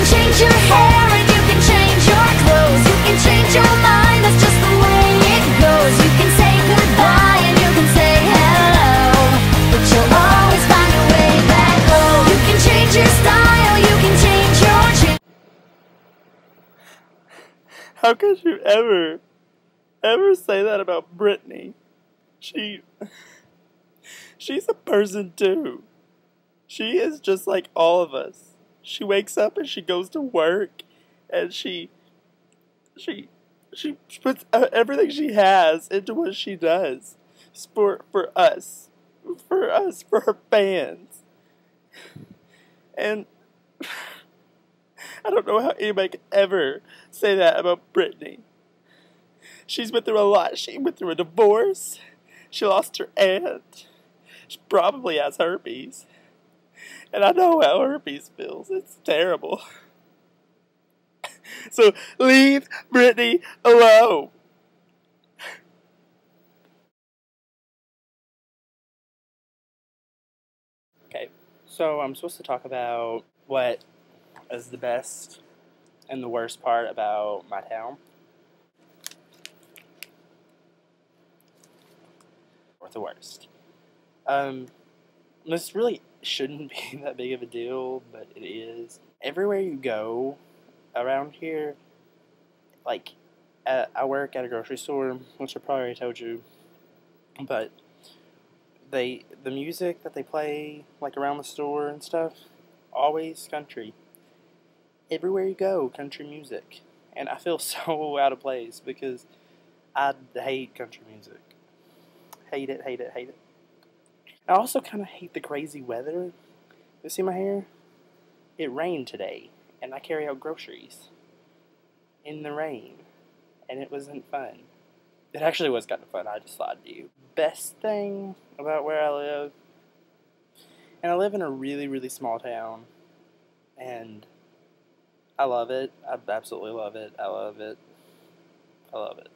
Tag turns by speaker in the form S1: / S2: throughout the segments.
S1: can change your hair and you can change your clothes. You can change your mind, that's just the way it goes. You can say goodbye and you can say hello, but you'll always find a way back home. You can change your style, you can change your
S2: How could you ever say that about Britney? She's a person too. She is just like all of us. She wakes up and she goes to work, and she puts everything she has into what she does. For us, for her fans. And I don't know how anybody could ever say that about Britney. She's been through a lot. She went through a divorce. She lost her aunt. She probably has herpes. And I know how herpes feels. It's terrible. So leave Britney alone. Okay, so I'm supposed to talk about what is the best and the worst part about my town. Or the worst. This really shouldn't be that big of a deal, but it is. Everywhere you go around here, like, I work at a grocery store, which I probably already told you, but the music that they play, like, around the store and stuff, always country. Everywhere you go, country music. And I feel so out of place because I hate country music. Hate it, hate it, hate it. I also kind of hate the crazy weather. You see my hair? It rained today, and I carry out groceries in the rain, and it wasn't fun. It actually was kind of fun, I just lied to you. Best thing about where I live, and I live in a really, really small town, and I love it. I absolutely love it. I love it. I love it.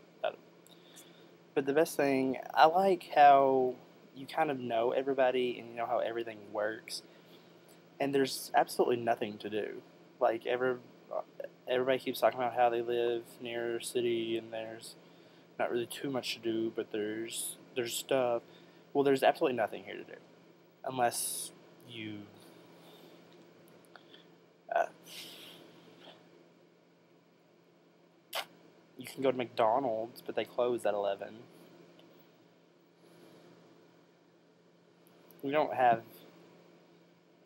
S2: But the best thing, I like how you kind of know everybody and you know how everything works. And there's absolutely nothing to do. Like, everybody keeps talking about how they live near a city and there's not really too much to do, but there's stuff. Well, there's absolutely nothing here to do. Unless you... you can go to McDonald's, but they close at 11. We don't have...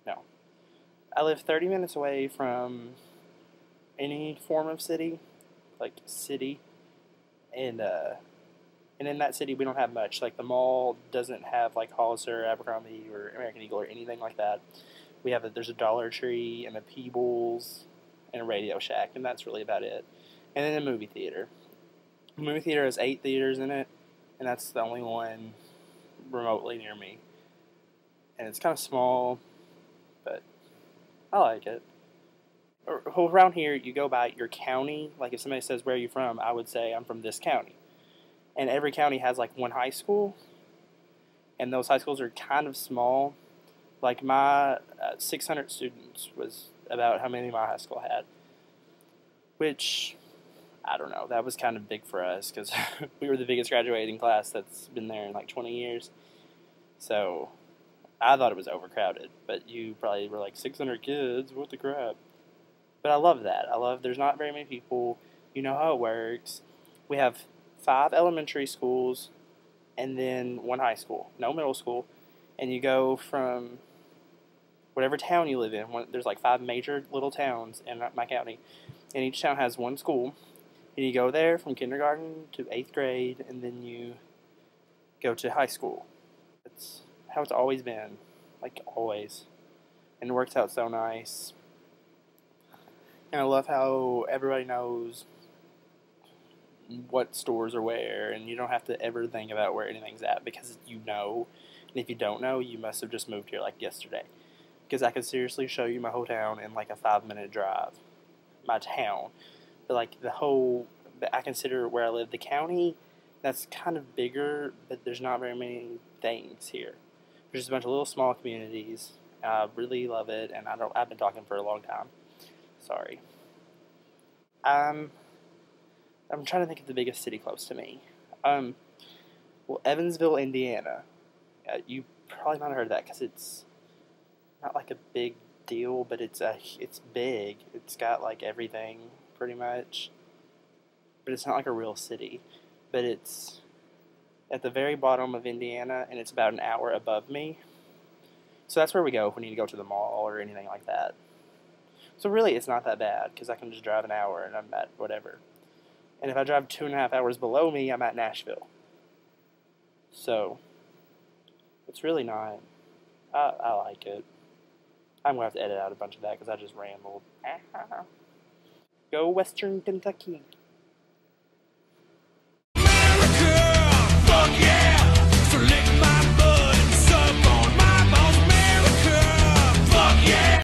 S2: no. I live 30 minutes away from any form of city, like city, and in that city we don't have much. Like, the mall doesn't have like Hollister, Abercrombie, or American Eagle, or anything like that. There's a Dollar Tree and a Peebles and a Radio Shack, and that's really about it. And then a movie theater. The movie theater has 8 theaters in it, and that's the only one remotely near me. And it's kind of small, but I like it. Around here, you go by your county. Like, if somebody says, where are you from? I would say, I'm from this county. And every county has, like, one high school. And those high schools are kind of small. Like, my 600 students was about how many my high school had. Which, I don't know, that was kind of big for us, because we were the biggest graduating class that's been there in, like, 20 years. So I thought it was overcrowded, but you probably were like, 600 kids, what the crap. But I love that. There's not very many people. You know how it works. We have 5 elementary schools and then 1 high school. No middle school. And you go from whatever town you live in. There's like 5 major little towns in my county. And each town has 1 school. And you go there from kindergarten to 8th grade, and then you go to high school. It's how it's always been. Like, always. And it works out so nice. And I love how everybody knows what stores are where, and you don't have to ever think about where anything's at, because you know. And if you don't know, you must have just moved here like yesterday. Because I could seriously show you my whole town in like a 5-minute drive. My town. But like I consider where I live the county, that's kind of bigger, but there's not very many things here. There's just a bunch of little small communities. I really love it, and I've been talking for a long time. sorry. I'm trying to think of the biggest city close to me. Well, Evansville, Indiana. You probably might have heard of that because it's not like a big deal, but it's big. It's got like everything pretty much, but it's not like a real city. But it's at the very bottom of Indiana, and it's about an hour above me. So that's where we go if we need to go to the mall or anything like that. So really, it's not that bad because I can just drive an hour and I'm at whatever. And if I drive 2.5 hours below me, I'm at Nashville. So it's really not. I like it. I'm going to have to edit out a bunch of that because I just rambled. Go Western Kentucky.
S3: America, fuck